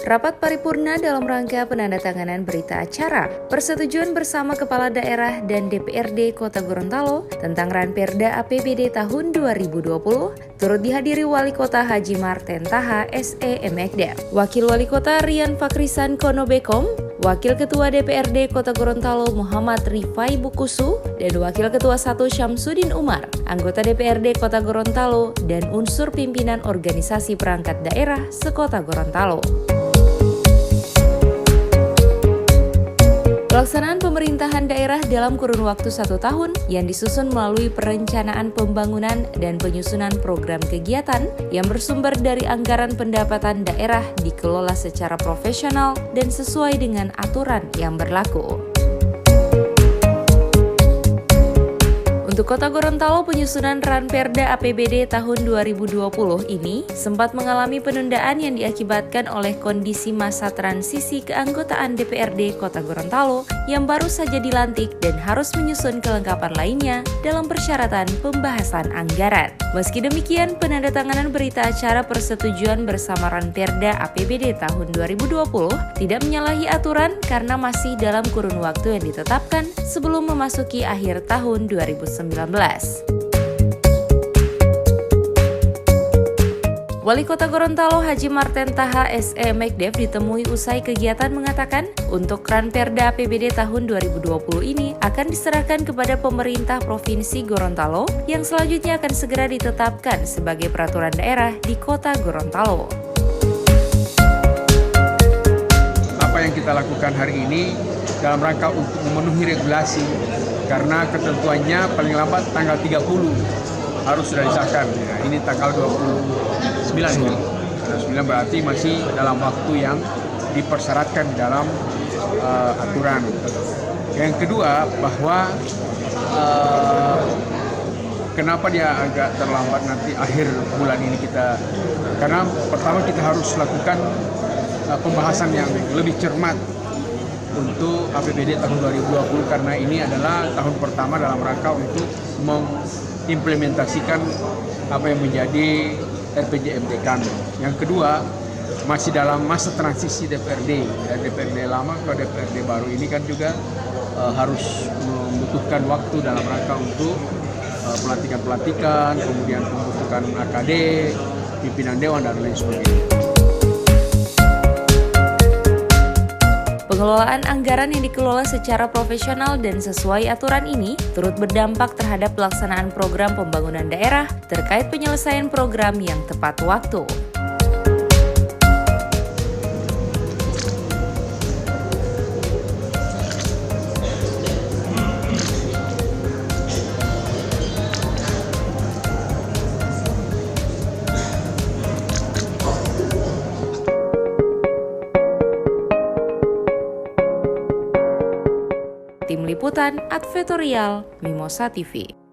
Rapat paripurna dalam rangka penandatanganan berita acara persetujuan bersama Kepala Daerah dan DPRD Kota Gorontalo tentang Ranperda APBD tahun 2020 turut dihadiri Wali Kota Haji Marten Taha SE Emekda, Wakil Wali Kota Rian Fakrisan Konobekom, Wakil Ketua DPRD Kota Gorontalo Muhammad Rifai Bukusu, dan Wakil Ketua 1 Syamsuddin Umar, anggota DPRD Kota Gorontalo, dan unsur pimpinan organisasi perangkat daerah sekota Gorontalo. Pelaksanaan pemerintahan daerah dalam kurun waktu 1 tahun yang disusun melalui perencanaan pembangunan dan penyusunan program kegiatan yang bersumber dari anggaran pendapatan daerah dikelola secara profesional dan sesuai dengan aturan yang berlaku. Untuk Kota Gorontalo, penyusunan Ranperda APBD tahun 2020 ini sempat mengalami penundaan yang diakibatkan oleh kondisi masa transisi keanggotaan DPRD Kota Gorontalo yang baru saja dilantik dan harus menyusun kelengkapan lainnya dalam persyaratan pembahasan anggaran. Meski demikian, penandatanganan berita acara persetujuan bersama Ranperda APBD tahun 2020 tidak menyalahi aturan karena masih dalam kurun waktu yang ditetapkan sebelum memasuki akhir tahun 2019. Wali Kota Gorontalo Haji Marten Taha SE Emekda ditemui usai kegiatan mengatakan untuk Ranperda APBD tahun 2020 ini akan diserahkan kepada pemerintah Provinsi Gorontalo yang selanjutnya akan segera ditetapkan sebagai peraturan daerah di Kota Gorontalo. Apa yang kita lakukan hari ini dalam rangka untuk memenuhi regulasi karena ketentuannya paling lambat tanggal 30 harus sudah disahkan. Nah, ini tanggal 29 ini. 29 berarti masih dalam waktu yang dipersyaratkan di dalam aturan. Yang kedua, bahwa kenapa dia agak terlambat nanti akhir bulan ini kita, karena pertama kita harus lakukan pembahasan yang lebih cermat untuk APBD tahun 2020 karena ini adalah tahun pertama dalam rangka untuk mengimplementasikan apa yang menjadi RPJMD kami. Yang kedua, masih dalam masa transisi DPRD dari DPRD lama ke DPRD baru ini kan juga harus membutuhkan waktu dalam rangka untuk pelantikan-pelantikan, kemudian pembentukan AKD, pimpinan dewan dan lain sebagainya. Pengelolaan anggaran yang dikelola secara profesional dan sesuai aturan ini turut berdampak terhadap pelaksanaan program pembangunan daerah terkait penyelesaian program yang tepat waktu. Tim Liputan Advertorial Mimosa TV.